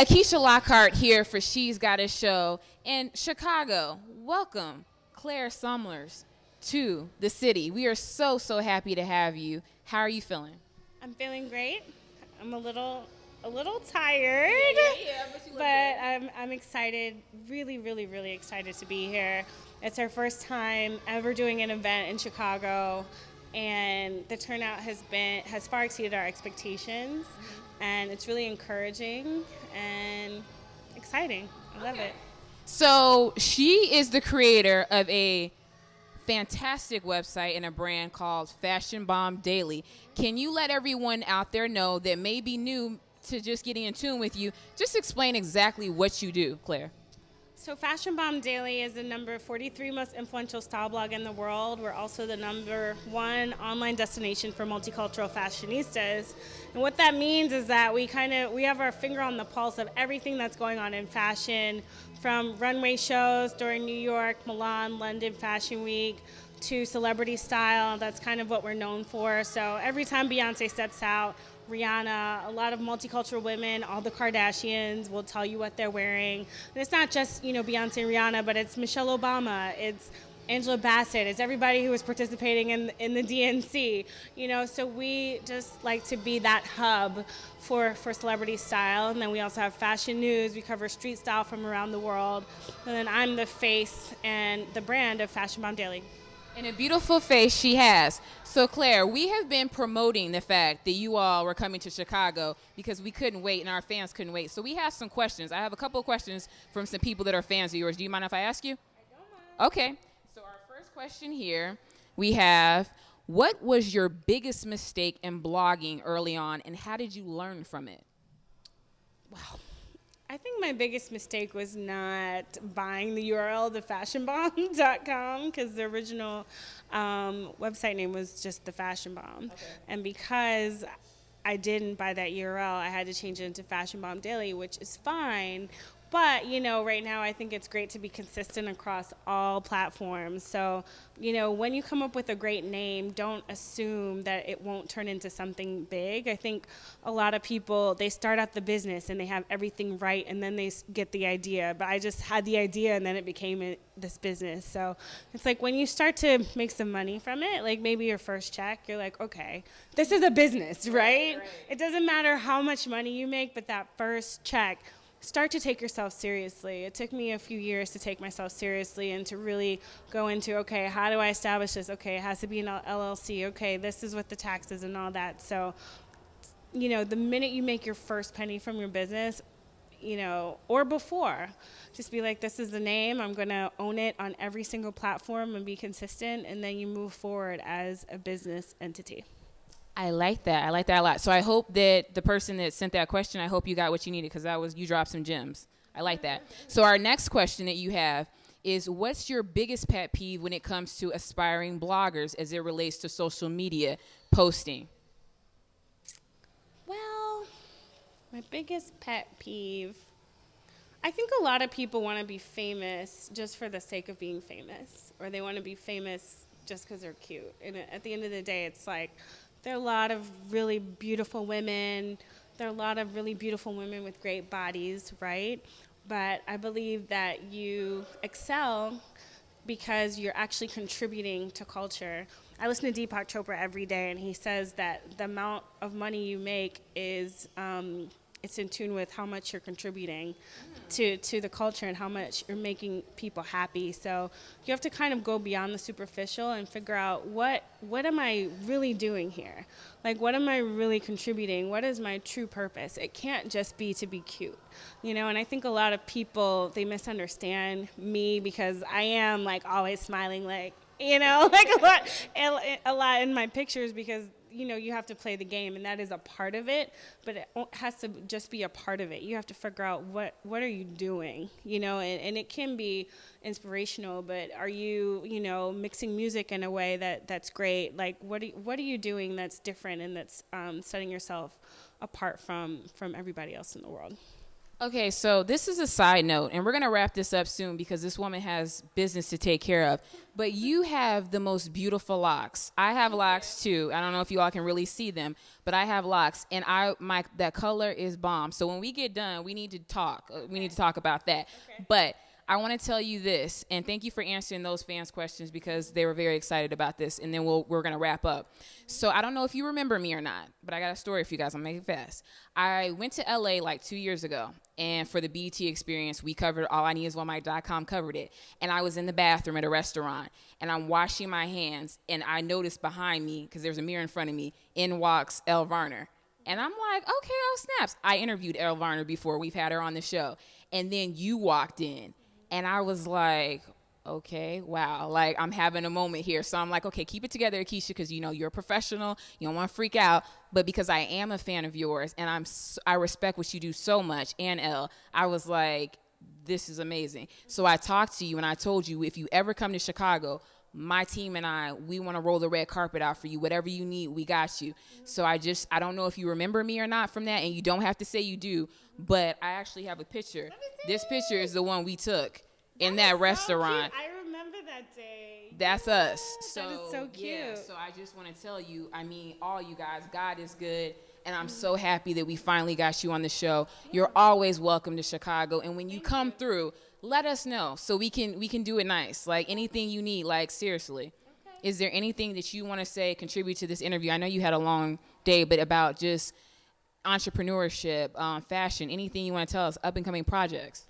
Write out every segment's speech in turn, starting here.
Akisha Lockhart here for She's Got a Show in Chicago. Welcome, Claire Sulmers, to the city. We are so happy to have you. How are you feeling? I'm feeling great. I'm a little tired, but I'm excited. Really excited to be here. It's our first time ever doing an event in Chicago, and the turnout has far exceeded our expectations, and it's really encouraging and exciting. I love it. So she is the creator of a fantastic website and a brand called Fashion Bomb Daily. Can you let everyone out there know that may be new to just getting in tune with you? Just explain exactly what you do, Claire. So Fashion Bomb Daily is the number 43 most influential style blog in the world. We're also the number 1 online destination for multicultural fashionistas. And what that means is that we have our finger on the pulse of everything that's going on in fashion, from runway shows during New York, Milan, London Fashion Week, to celebrity style. That's kind of what we're known for. So every time Beyonce steps out, Rihanna, a lot of multicultural women, all the Kardashians will tell you what they're wearing. And it's not just, Beyonce and Rihanna, but it's Michelle Obama, it's Angela Bassett, it's everybody who was participating in the DNC. So we just like to be that hub for celebrity style. And then we also have fashion news. We cover street style from around the world. And then I'm the face and the brand of Fashion Bomb Daily. And a beautiful face she has. So, Claire, we have been promoting the fact that you all were coming to Chicago because we couldn't wait and our fans couldn't wait. So we have some questions. I have a couple of questions from some people that are fans of yours. Do you mind if I ask you? I don't mind. Okay. So our first question here, we have, what was your biggest mistake in blogging early on, and how did you learn from it? Wow. I think my biggest mistake was not buying the URL, thefashionbomb.com, because the original website name was just The Fashion Bomb. Okay. And because I didn't buy that URL, I had to change it into Fashion Bomb Daily, which is fine. But, right now I think it's great to be consistent across all platforms. So, when you come up with a great name, don't assume that it won't turn into something big. I think a lot of people, they start out the business and they have everything right and then they get the idea. But I just had the idea and then it became this business. So it's like when you start to make some money from it, like maybe your first check, you're like, okay, this is a business, right? It doesn't matter how much money you make, but that first check, start to take yourself seriously. It took me a few years to take myself seriously and to really go into, okay, how do I establish this? Okay, it has to be an LLC. Okay, this is what the taxes and all that. So, the minute you make your first penny from your business, or before, just be like, this is the name. I'm going to own it on every single platform and be consistent. And then you move forward as a business entity. I like that. I like that a lot. So I hope that the person that sent that question, I hope you got what you needed, because you dropped some gems. I like that. So our next question that you have is, what's your biggest pet peeve when it comes to aspiring bloggers as it relates to social media posting? Well, my biggest pet peeve, I think a lot of people want to be famous just for the sake of being famous, or they want to be famous just because they're cute. And at the end of the day, it's like, there are a lot of really beautiful women. There are a lot of really beautiful women with great bodies, right? But I believe that you excel because you're actually contributing to culture. I listen to Deepak Chopra every day, and he says that the amount of money you make is it's in tune with how much you're contributing to the culture and how much you're making people happy. So you have to kind of go beyond the superficial and figure out what am I really doing here? Like, what am I really contributing? What is my true purpose? It can't just be to be cute, and I think a lot of people, they misunderstand me because I am like always smiling, like, like a lot in my pictures, because you have to play the game, and that is a part of it, but it has to just be a part of it. You have to figure out what are you doing, and it can be inspirational, but are you, mixing music in a way that's great? Like, what are you doing that's different and that's setting yourself apart from everybody else in the world? Okay, so this is a side note, and we're going to wrap this up soon because this woman has business to take care of. But you have the most beautiful locks. I have locks too. I don't know if you all can really see them, but I have locks, and that color is bomb. So when we get done, we need to talk. We need to talk about that. Okay. But I want to tell you this, and thank you for answering those fans' questions because they were very excited about this, and then we're going to wrap up. So I don't know if you remember me or not, but I got a story for you guys. I'm making it fast. I went to LA like 2 years ago, and for the BET experience, we covered allineedisonemic.com covered it, and I was in the bathroom at a restaurant, and I'm washing my hands, and I noticed behind me, because there's a mirror in front of me, in walks Elle Varner. And I'm like, okay, oh snaps. I interviewed Elle Varner before. We've had her on the show. And then you walked in. And I was like, okay, wow, like I'm having a moment here. So I'm like, okay, keep it together, Akisha, because you know you're a professional. You don't want to freak out. But because I am a fan of yours and I respect what you do so much, and Elle, I was like, this is amazing. So I talked to you and I told you if you ever come to Chicago, my team and we want to roll the red carpet out for you. Whatever you need, we got you. So I don't know if you remember me or not from that, and you don't have to say you do, but I actually have a picture. This picture is the one we took in that restaurant. So I remember that day. That's us. So, that is so cute. Yeah, so I just want to tell you, I mean, all you guys, God is good. And I'm so happy that we finally got you on the show. You're always welcome to Chicago. And when you come through, let us know so we can do it nice. Like anything you need, like seriously. Okay. Is there anything that you want to say, contribute to this interview? I know you had a long day, but about just entrepreneurship, fashion, anything you want to tell us, up and coming projects?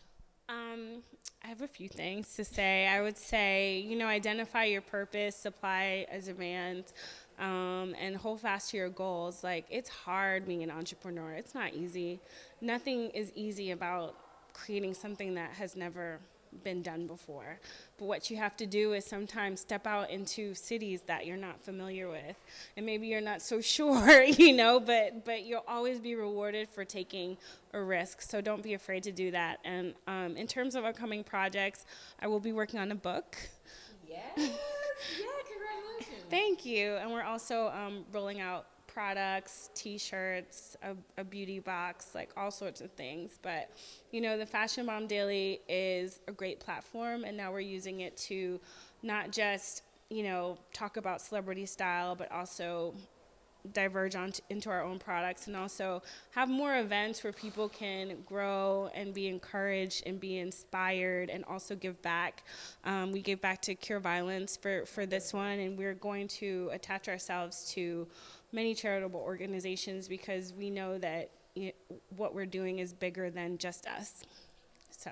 I have a few things to say. I would say, identify your purpose, supply a demand, and hold fast to your goals. Like, it's hard being an entrepreneur. It's not easy. Nothing is easy about creating something that has never been done before. But what you have to do is sometimes step out into cities that you're not familiar with. And maybe you're not so sure, but you'll always be rewarded for taking a risk. So don't be afraid to do that. And in terms of upcoming projects, I will be working on a book. Yes. Yeah, congratulations. Thank you. And we're also rolling out products, T-shirts, a beauty box, like all sorts of things. But, the Fashion Bomb Daily is a great platform, and now we're using it to not just, talk about celebrity style, but also diverge into our own products, and also have more events where people can grow and be encouraged and be inspired, and also give back. We gave back to Cure Violence for this one, and we're going to attach ourselves to many charitable organizations because we know that what we're doing is bigger than just us. So,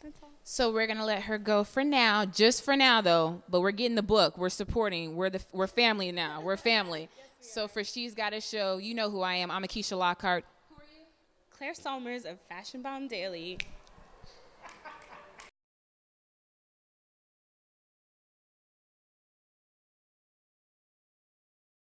that's all. So we're gonna let her go for now, just for now though. But we're getting the book. We're supporting. We're family now. We're family. Yes, so for She's Got a Show, you know who I am. I'm Akisha Lockhart. Who are you? Claire Sulmers of Fashion Bomb Daily.